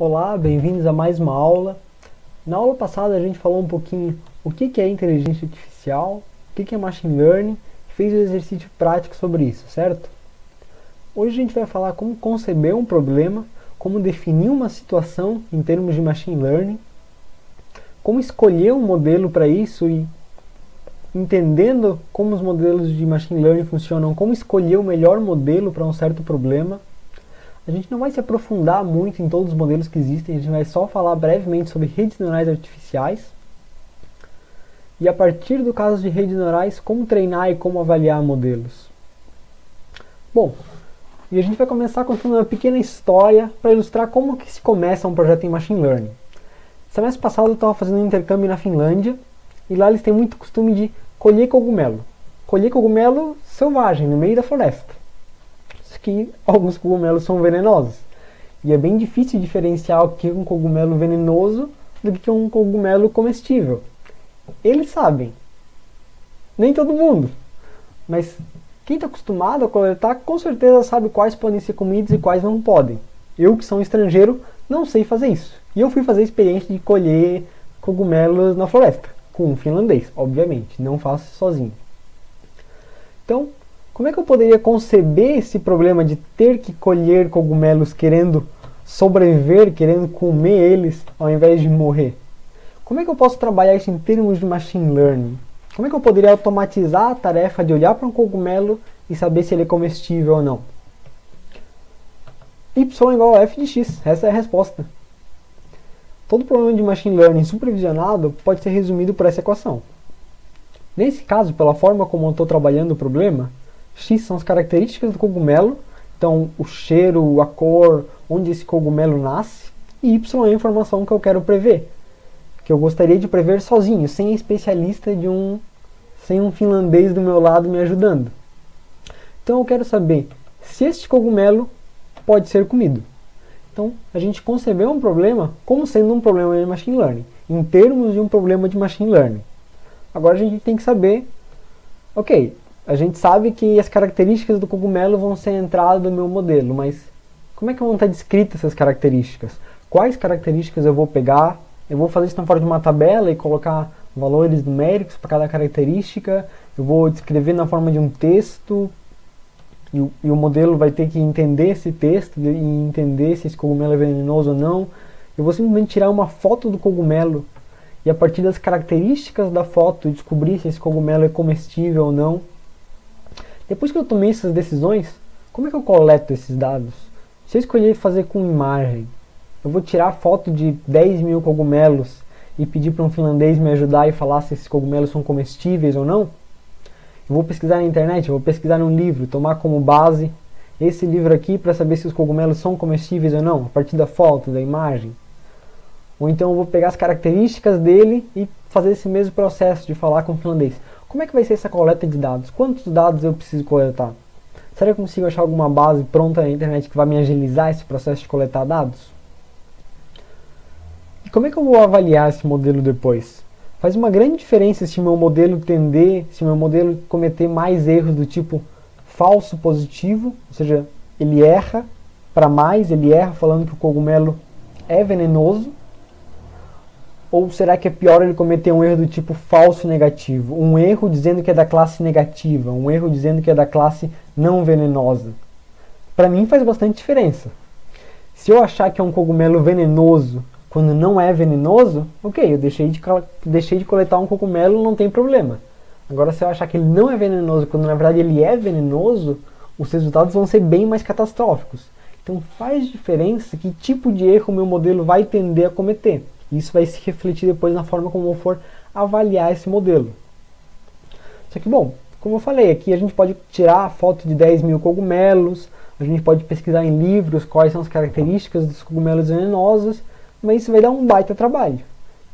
Olá, bem-vindos a mais uma aula. Na aula passada a gente falou um pouquinho o que é inteligência artificial, o que é machine learning, e fez um exercício prático sobre isso, certo? Hoje a gente vai falar como conceber um problema, como definir uma situação em termos de machine learning, como escolher um modelo para isso e entendendo como os modelos de machine learning funcionam, como escolher o melhor modelo para um certo problema. A gente não vai se aprofundar muito em todos os modelos que existem, a gente vai só falar brevemente sobre redes neurais artificiais. E a partir do caso de redes neurais, como treinar e como avaliar modelos. Bom, e a gente vai começar contando uma pequena história para ilustrar como que se começa um projeto em Machine Learning. Semestre passado eu estava fazendo um intercâmbio na Finlândia, e lá eles têm muito costume de colher cogumelo. Colher cogumelo selvagem, no meio da floresta. Que alguns cogumelos são venenosos. E é bem difícil diferenciar o que é um cogumelo venenoso do que é um cogumelo comestível. Eles sabem. Nem todo mundo. Mas quem está acostumado a coletar, com certeza sabe quais podem ser comidos e quais não podem. Eu, que sou um estrangeiro, não sei fazer isso. E eu fui fazer a experiência de colher cogumelos na floresta. Com um finlandês, obviamente. Não faço sozinho. Então, como é que eu poderia conceber esse problema de ter que colher cogumelos querendo sobreviver, querendo comer eles, ao invés de morrer? Como é que eu posso trabalhar isso em termos de machine learning? Como é que eu poderia automatizar a tarefa de olhar para um cogumelo e saber se ele é comestível ou não? Y igual a f de x, essa é a resposta. Todo problema de machine learning supervisionado pode ser resumido por essa equação. Nesse caso, pela forma como eu estou trabalhando o problema, x são as características do cogumelo, então o cheiro, a cor, onde esse cogumelo nasce, e y é a informação que eu quero prever, que eu gostaria de prever sozinho, sem a especialista sem um finlandês do meu lado me ajudando. Então eu quero saber se este cogumelo pode ser comido. Então a gente concebeu um problema como sendo um problema de machine learning, em termos de um problema de machine learning. Agora a gente tem que saber, ok, a gente sabe que as características do cogumelo vão ser a entrada do meu modelo, mas como é que vão estar descritas essas características? Quais características eu vou pegar? Eu vou fazer isso na forma de uma tabela e colocar valores numéricos para cada característica? Eu vou descrever na forma de um texto e o modelo vai ter que entender esse texto e entender se esse cogumelo é venenoso ou não? Eu vou simplesmente tirar uma foto do cogumelo e a partir das características da foto descobrir se esse cogumelo é comestível ou não? Depois que eu tomei essas decisões, como é que eu coleto esses dados? Se eu escolher fazer com imagem, eu vou tirar foto de 10 mil cogumelos e pedir para um finlandês me ajudar e falar se esses cogumelos são comestíveis ou não? Eu vou pesquisar na internet, eu vou pesquisar num livro, tomar como base esse livro aqui para saber se os cogumelos são comestíveis ou não, a partir da foto, da imagem. Ou então eu vou pegar as características dele e fazer esse mesmo processo de falar com o finlandês. Como é que vai ser essa coleta de dados? Quantos dados eu preciso coletar? Será que eu consigo achar alguma base pronta na internet que vai me agilizar esse processo de coletar dados? E como é que eu vou avaliar esse modelo depois? Faz uma grande diferença se meu modelo se meu modelo cometer mais erros do tipo falso positivo, ou seja, ele erra para mais, ele erra falando que o cogumelo é venenoso, ou será que é pior ele cometer um erro do tipo falso negativo? Um erro dizendo que é da classe negativa, um erro dizendo que é da classe não venenosa. Para mim faz bastante diferença. Se eu achar que é um cogumelo venenoso quando não é venenoso, ok, eu deixei de coletar um cogumelo, não tem problema. Agora se eu achar que ele não é venenoso quando na verdade ele é venenoso, os resultados vão ser bem mais catastróficos. Então faz diferença que tipo de erro o meu modelo vai tender a cometer. Isso vai se refletir depois na forma como eu for avaliar esse modelo. Só que, bom, como eu falei, aqui a gente pode tirar a foto de 10 mil cogumelos, a gente pode pesquisar em livros quais são as características dos cogumelos venenosos, mas isso vai dar um baita trabalho.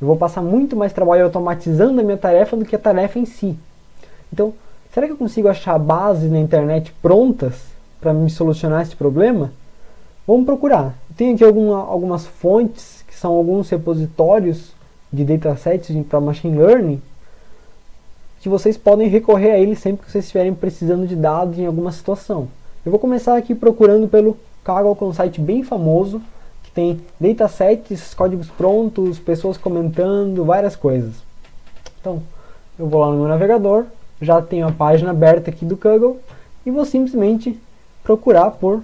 Eu vou passar muito mais trabalho automatizando a minha tarefa do que a tarefa em si. Então, será que eu consigo achar bases na internet prontas para me solucionar esse problema? Vamos procurar. Tem aqui algumas fontes, são alguns repositórios de datasets para machine learning, que vocês podem recorrer a eles sempre que vocês estiverem precisando de dados em alguma situação. Eu vou começar aqui procurando pelo Kaggle, que é um site bem famoso, que tem datasets, códigos prontos, pessoas comentando, várias coisas. Então, eu vou lá no meu navegador, já tenho a página aberta aqui do Kaggle, e vou simplesmente procurar por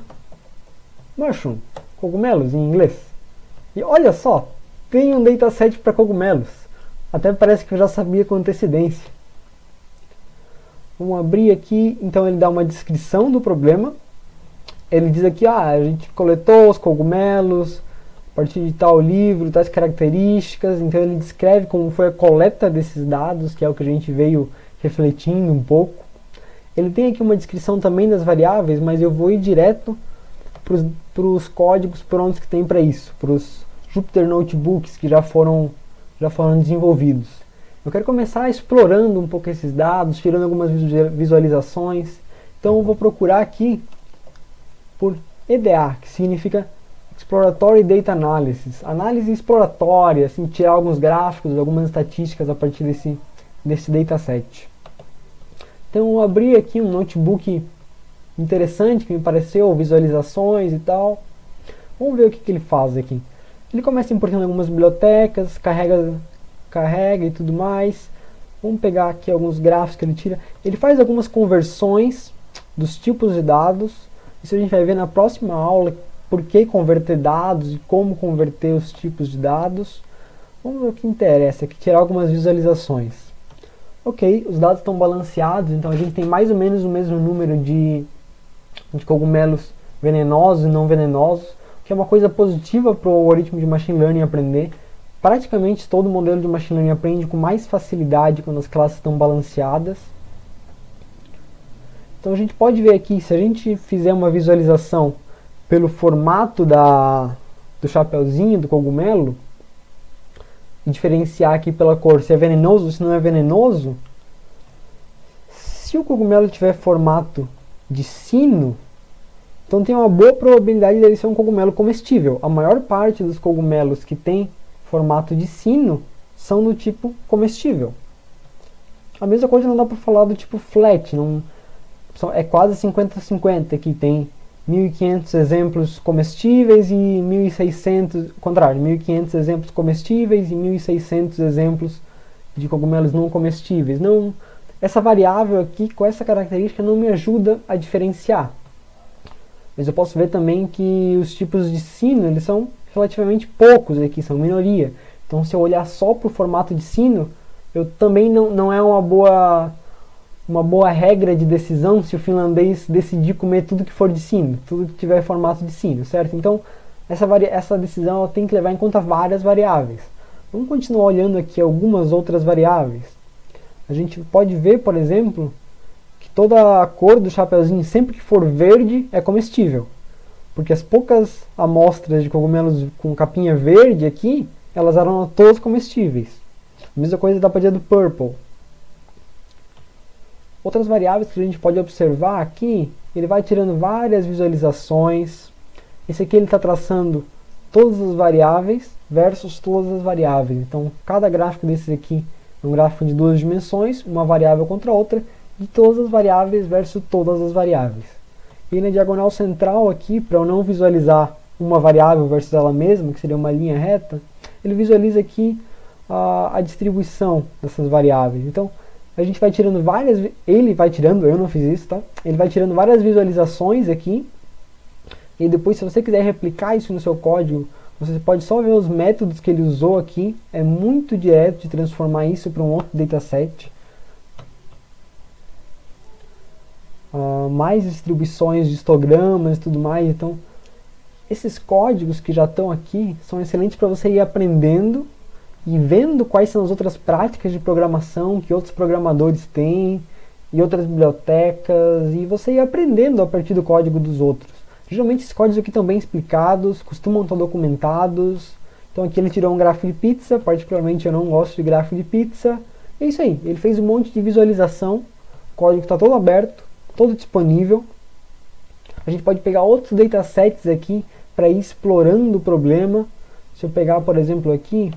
mushroom, cogumelos em inglês. E olha só, tem um dataset para cogumelos. Até parece que eu já sabia com antecedência. Vamos abrir aqui, então ele dá uma descrição do problema. Ele diz aqui, a gente coletou os cogumelos a partir de tal livro, tais características. Então ele descreve como foi a coleta desses dados, que é o que a gente veio refletindo um pouco. Ele tem aqui uma descrição também das variáveis, mas eu vou ir direto para os códigos prontos que tem para isso, para os Jupyter Notebooks que já foram desenvolvidos. Eu quero começar explorando um pouco esses dados, tirando algumas visualizações. Então eu vou procurar aqui por EDA, que significa Exploratory Data Analysis, análise exploratória, assim, tirar alguns gráficos, algumas estatísticas a partir desse dataset. Então eu abri aqui um notebook interessante que me pareceu, visualizações e tal. Vamos ver o que ele faz aqui. Ele começa importando algumas bibliotecas, carrega e tudo mais. Vamos pegar aqui alguns gráficos que ele tira. Ele faz algumas conversões dos tipos de dados. Isso a gente vai ver na próxima aula, por que converter dados e como converter os tipos de dados. Vamos ver o que interessa aqui, tirar algumas visualizações. Ok, os dados estão balanceados, então a gente tem mais ou menos o mesmo número de cogumelos venenosos e não venenosos, que é uma coisa positiva para o algoritmo de Machine Learning aprender. Praticamente todo modelo de Machine Learning aprende com mais facilidade quando as classes estão balanceadas. Então a gente pode ver aqui, se a gente fizer uma visualização pelo formato do chapeuzinho, do cogumelo, e diferenciar aqui pela cor se é venenoso ou se não é venenoso, se o cogumelo tiver formato de sino, então tem uma boa probabilidade dele ser um cogumelo comestível. A maior parte dos cogumelos que tem formato de sino são do tipo comestível. A mesma coisa não dá para falar do tipo flat, é quase 50-50, que tem 1.500 exemplos comestíveis e 1.600, contrário, 1.500 exemplos comestíveis e 1.600 exemplos de cogumelos não comestíveis. Não, essa variável aqui, com essa característica, não me ajuda a diferenciar. Mas eu posso ver também que os tipos de sino, eles são relativamente poucos aqui, são minoria. Então se eu olhar só para o formato de sino, eu também não é uma boa regra de decisão se o finlandês decidir comer tudo que for de sino, tudo que tiver formato de sino, certo? Então essa decisão ela tem que levar em conta várias variáveis. Vamos continuar olhando aqui algumas outras variáveis. A gente pode ver, por exemplo, que toda a cor do chapeuzinho, sempre que for verde, é comestível. Porque as poucas amostras de cogumelos com capinha verde aqui, elas eram todas comestíveis. A mesma coisa dá para dizer do purple. Outras variáveis que a gente pode observar aqui, ele vai tirando várias visualizações. Esse aqui ele está traçando todas as variáveis versus todas as variáveis. Então, cada gráfico desses aqui é um gráfico de duas dimensões, uma variável contra a outra, de todas as variáveis versus todas as variáveis. E na diagonal central aqui, para eu não visualizar uma variável versus ela mesma, que seria uma linha reta, ele visualiza aqui a distribuição dessas variáveis. Então, a gente vai tirando ele vai tirando, eu não fiz isso, tá? Ele vai tirando várias visualizações aqui, e depois, se você quiser replicar isso no seu código, você pode só ver os métodos que ele usou aqui. É muito direto de transformar isso para um outro dataset. Mais distribuições de histogramas e tudo mais. Então, esses códigos que já estão aqui são excelentes para você ir aprendendo e vendo quais são as outras práticas de programação que outros programadores têm e outras bibliotecas, e você ir aprendendo a partir do código dos outros. Geralmente esses códigos aqui estão bem explicados, costumam estar documentados. Então aqui ele tirou um gráfico de pizza, particularmente eu não gosto de gráfico de pizza. É isso aí, ele fez um monte de visualização, o código está todo aberto, todo disponível. A gente pode pegar outros datasets aqui para ir explorando o problema. Se eu pegar, por exemplo, aqui,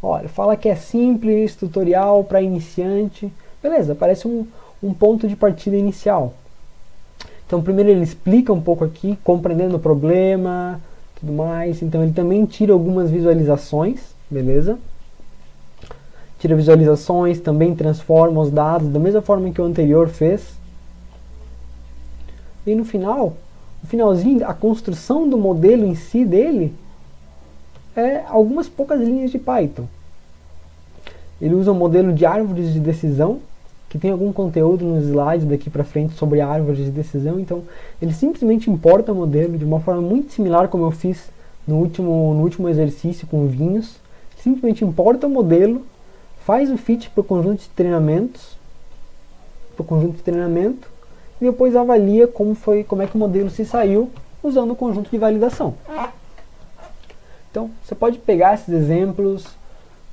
olha, fala que é simples, tutorial para iniciante. Beleza, parece um ponto de partida inicial. Então primeiro ele explica um pouco aqui, compreendendo o problema, tudo mais. Então ele também tira algumas visualizações, beleza? Tira visualizações, também transforma os dados da mesma forma que o anterior fez. E no finalzinho, a construção do modelo em si dele é algumas poucas linhas de Python. Ele usa um modelo de árvores de decisão, que tem algum conteúdo nos slides daqui para frente sobre árvores de decisão. Então ele simplesmente importa o modelo de uma forma muito similar como eu fiz no último exercício com vinhos. Simplesmente importa o modelo, faz o fit para o conjunto de treinamentos, e depois avalia como é que o modelo se saiu usando o conjunto de validação. Então você pode pegar esses exemplos,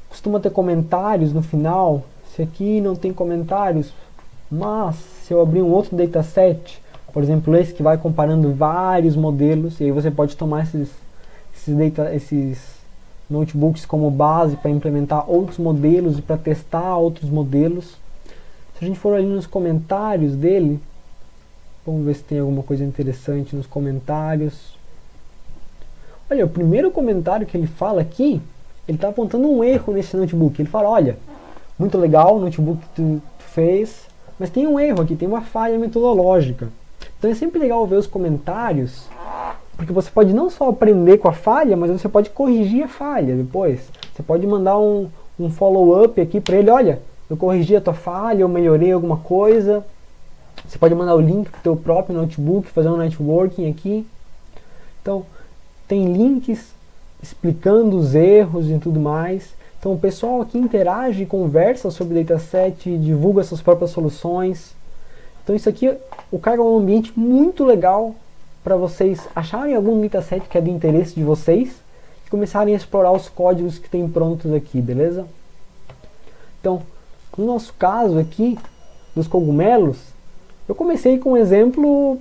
costuma ter comentários no final. Se aqui não tem comentários, mas se eu abrir um outro dataset, por exemplo esse que vai comparando vários modelos, e aí você pode tomar esses notebooks como base para implementar outros modelos e para testar outros modelos. Se a gente for ali nos comentários dele, vamos ver se tem alguma coisa interessante nos comentários. Olha, o primeiro comentário que ele fala aqui, ele está apontando um erro nesse notebook. Ele fala, olha, muito legal o notebook que tu fez, mas tem um erro aqui, tem uma falha metodológica. Então é sempre legal ver os comentários, porque você pode não só aprender com a falha, mas você pode corrigir a falha depois. Você pode mandar um follow-up aqui para ele, olha, eu corrigi a tua falha, eu melhorei alguma coisa. Você pode mandar o link para o teu próprio notebook, fazer um networking aqui. Então, tem links explicando os erros e tudo mais. Então o pessoal aqui interage, conversa sobre dataset, divulga suas próprias soluções. Então isso aqui, o Kaggle é um ambiente muito legal para vocês acharem algum dataset que é do interesse de vocês e começarem a explorar os códigos que tem prontos aqui, beleza? Então, no nosso caso aqui, dos cogumelos, eu comecei com um exemplo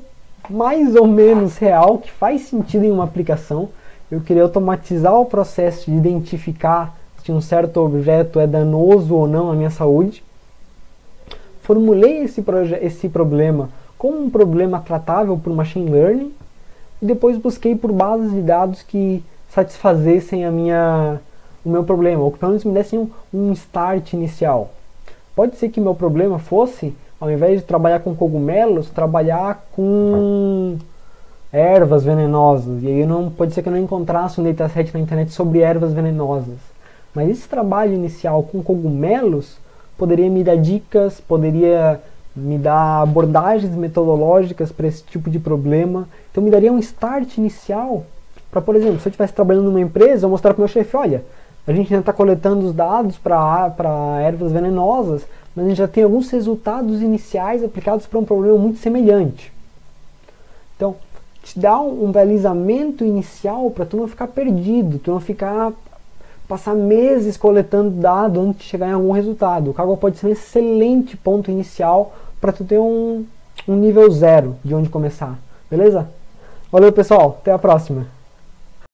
mais ou menos real, que faz sentido em uma aplicação. Eu queria automatizar o processo de identificar se um certo objeto é danoso ou não à minha saúde. Formulei esse problema como um problema tratável por Machine Learning e depois busquei por bases de dados que satisfazessem o meu problema, ou que pelo menos me dessem um start inicial. Pode ser que meu problema fosse, ao invés de trabalhar com cogumelos, trabalhar com ervas venenosas. E aí pode ser que eu não encontrasse um dataset na internet sobre ervas venenosas. Mas esse trabalho inicial com cogumelos poderia me dar dicas, poderia me dar abordagens metodológicas para esse tipo de problema. Então me daria um start inicial para, por exemplo, se eu estivesse trabalhando numa empresa, eu mostrar para o meu chefe, olha, a gente ainda está coletando os dados para ervas venenosas, mas a gente já tem alguns resultados iniciais aplicados para um problema muito semelhante. Então, te dá um balizamento inicial para tu não ficar perdido, tu não passar meses coletando dado antes de chegar em algum resultado. O Kaggle pode ser um excelente ponto inicial para tu ter um nível 0 de onde começar, beleza? Valeu pessoal, até a próxima!